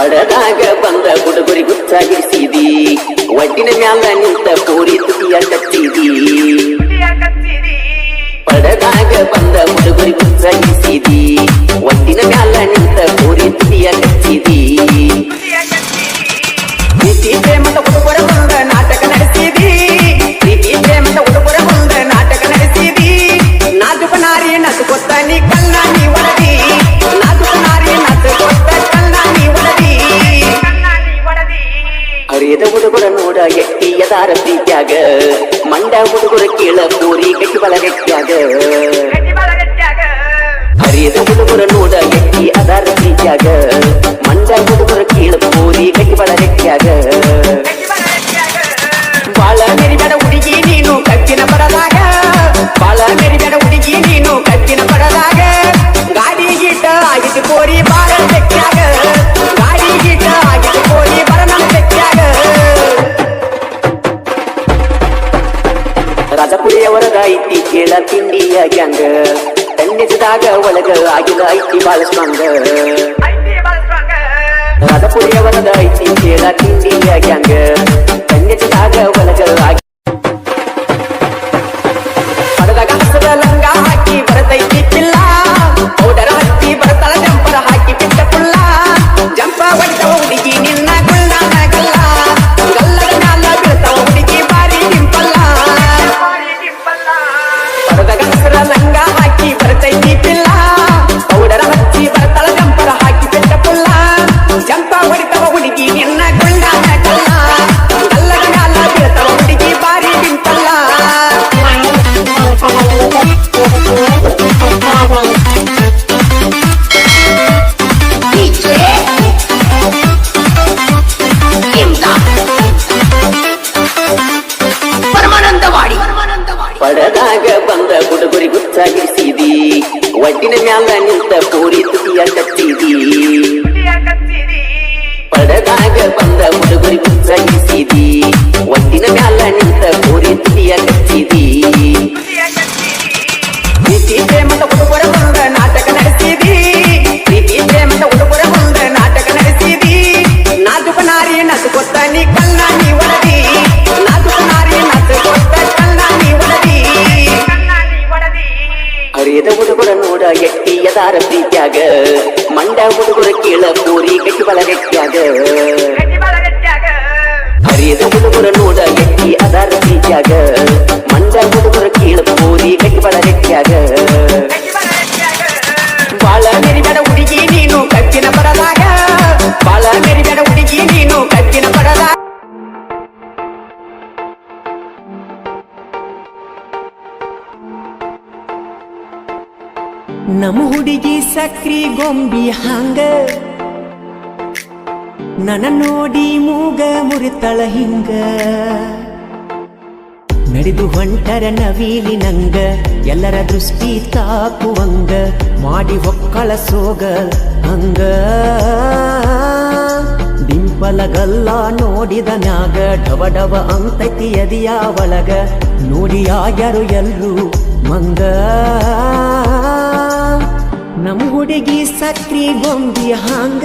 ಪಡದಾಗ ಬಂದ ಹುಡುಗರಿ ಗುಚ್ಚಾಗಿರಿಸಿದಿ ಒಡ್ಡಿನ ಮ್ಯಾಲ ನಿಂತ ಕೋರಿ ತುಟಿಯ ಕಚ್ಚಿದಿ ಪಡದಾಗ ಬಂದ ಹುಡುಗರಿ ಗುಚ್ಚಾಗಿರಿಸಿದಿ ಒಡ್ಡಿನ ಮ್ಯಾಲ ನಿಂತ ಕೋರಿ ತುಟಿಯ ಕಚ್ಚಿದಿ ಪ್ರೀತಿ ಪ್ರೇಮದ ಹುಡುಗರ ಮುಂದ ನಾಟಕ ನಡೆಸಿದಿ ಪ್ರೀತಿ ಪ್ರೇಮದ ಹುಡುಗರ ಮುಂದ ನಾಟಕ ನಡೆಸಿದಿ ನಾಜುಕ ನಾರಿ ನಸು ಕೊತ್ತ ನೀ ಕಣ್ಣ ನೀ ಒಳದಿ ನಾಜುಕ ನಾರಿ ನಸು ಕೊತ್ತ ಕಣ್ಣ ನೀ ಒಳದಿ ಅರಿಯದ ಹುಡುಗರ ನೋಡ ಎಟ್ಟಿ ಯದಾರ ಪ್ರೀತ್ಯಾಗ ಮಂಡ ಹುಡುಗರ ಕೇಳ ಕೋರಿ ಗಟ್ಟಿ ಬಲಗಟ್ಟ್ಯಾಗ ಅರಿಯದ ಹುಡುಗರ ನೋಡ ಎಟ್ಟಿ ಅದಾರ ಪ್ರೀತ್ಯಾಗ ಮಂಡ ಹುಡುಗರ ಕೇಳ ಕೋರಿ ಗಟ್ಟಿ ಬಲಗಟ್ಟ್ಯಾಗ ಬಾಳ ಮೆರಿಬೇಡ ಹುಡುಗಿ ನೀನು ಕಚ್ಚಿನ ಬರದಾಗ ಬಾಳ ಮೆರಿಬೇಡ ಹುಡುಗಿ ನೀನು ಕಚ್ಚಿನ ಬರದಾಗ ಗಾಡಿ ಗೀಟ ಆಗಿದ್ದು ಕೋರಿ ಬಾಳ ಬೆಟ್ಟ್ಯಾಗ ಗಾಡಿ ಗೀಟ ಆಗಿದ್ದು ಕೋರಿ ಬರ ನಮ್ಮ ಬೆಟ್ಟ್ಯಾಗ ರಾಜಪುರಿಯವರದ ಐತಿ ಕೇಳ ತಿಂಡಿಯ ಗ್ಯಾಂಗ ಕಣ್ಣಿಸಿದಾಗ ಒಳಗ ಆಗಿದ ಐತಿ ಬಾಳ ಸ್ಟ್ರಾಂಗ ರಾಜಪುರಿಯವರದ ಐತಿ ಕೇಳ ತಿಂಡಿಯ ಗ್ಯಾಂಗ ಕಣ್ಣಿಸಿದಾಗ ಒಳಗ ಆಗಿ ಪಡೆದಾಗ ಹಸದ ಲಂಗ ಹಾಕಿ ಬರತೈತಿ ಪಿಲ್ಲ ಪೌಡರ್ ಹಚ್ಚಿ ಬರತಳ ಜಂಪರ ಹಾಕಿ ಬಿಟ್ಟ ಪುಲ್ಲ ಜಂಪ ಒಡ್ಡವ ಹುಡುಗಿ ನಿನ್ನ ಗುಳ್ಳಾನ ಗಲ್ಲ ಗಲ್ಲದ ಮ್ಯಾಲ ಬೀಳ್ತಾವ ಹುಡುಗಿ ಬಾರಿ ಡಿಂಪಲ್ಲ ಪಡೆದಾಗ ಹಸದ ಲಂಗ ಹಾಕಿ ಬರತೈತಿ ಪಿಲ್ಲ ಪೌಡರ್ ಹಚ್ಚಿ ಬರತಳ ಜಂಪರ ಹಾಕಿ ಬಿಟ್ಟ ಪುಲ್ಲ ಜಂಪ ಹೊಡಿತವ ಹುಡುಗಿ ನಿನ್ನ ಗುಳ್ಳಾನ ಗಲ್ಲ ಗಲ್ಲದ ಮ್ಯಾಲ ಬೀಳ್ತಾವ ಹುಡುಗಿ ಬಾರಿ ಡಿಂಪಲ್ಲ ಪಡದಾಗ ಬಂದ ಹುಡುಗರಿ ಗುಚ್ಚಾಗಿರಿಸಿದಿ ಒಡ್ಡಿನ ಮ್ಯಾಲ ನಿಂತ ಕೋರಿ ತುಟಿಯ ಕಚ್ಚಿದಿ ಪಡದಾಗ ಬಂದ ಹುಡುಗರಿ ಗುಚ್ಚಾಗಿರಿಸಿದಿ ಒಡ್ಡಿನ ಮ್ಯಾಲ ನಿಂತ ಕೋರಿ ತುಟಿಯ ಕಚ್ಚಿದಿ ಪ್ರೀತಿ ಪ್ರೇಮದ ಹುಡುಗರ ಮುಂದ ನಾಟಕ ನಡೆಸಿದಿ ಪ್ರೀತಿ ಪ್ರೇಮದ ಹುಡುಗರ ಮುಂದ ನಾಟಕ ನಡೆಸಿದಿ ನಾಜುಕ ನಾರಿ ನಸು ಕೊತ್ತ ನೀ ಕಣ್ಣ ನೀ ಒಳದಿ ನಾಜುಕ ನಾರಿ ನಸು ಕೊತ್ತ ಕಣ್ಣ ನೀ ಒಳದಿ ಅರಿಯದ ಹುಡುಗರ ನೋಡ ಎಟ್ಟಿ ಯದಾರ ಪ್ರೀತ್ಯಾಗ ಮಂಡ ಹುಡುಗರ ಕೇಳ ಕೋರಿ ಗಟ್ಟಿ ಬಲಗಟ್ಟ್ಯಾಗ ಅರಿಯದ ಹುಡುಗರ ನೋಡ ಎಟ್ಟಿ ಅದಾರ ಪ್ರೀತ್ಯಾಗ ಮಂಡ ಹುಡುಗರ ಕೇಳ ಕೋರಿ ಗಟ್ಟಿ ಬಲಗಟ್ಟ್ಯಾಗ ಬಾಳ ಮೆರಿಬೇಡ ಹುಡುಗಿ ನೀನು ಕಚ್ಚಿನ ಬರದಾಗ ಬಾಳ ಮೆರಿಬೇಡ ಹುಡುಗಿ ನೀನು ಕಚ್ಚಿನ ಬರದಾಗ ನಮ್ಮ ಹುಡುಗಿ ಸಕ್ರಿ ಗೊಂಬಿ ಹಂಗ ನನ್ನ ನೋಡಿ ಮೂಗ ಮುರಿತಳ ಹಿಂಗ ನಡೆದು ಹೊಂಟರ ನವೀಲಿ ನಂಗ ಎಲ್ಲರ ದೃಷ್ಟಿ ತಾಕುವಂಗ ಮಾಡಿ ಹೊಕ್ಕಳ ಸೋಗ ಹಂಗ ಡಿಂಪಲಗಲ್ಲ ನೋಡಿದ ಮ್ಯಾಗ ಡವ ಡವ ಅಂತೈತಿ ಎದಿಯ ಒಳಗ ನೋಡಿ ಆಗ್ಯಾರು ಎಲ್ರು ಮಂಗ ನಮ್ಮ ಹುಡುಗಿ ಸಕ್ರಿ ಗೊಂಬಿ ಹಂಗ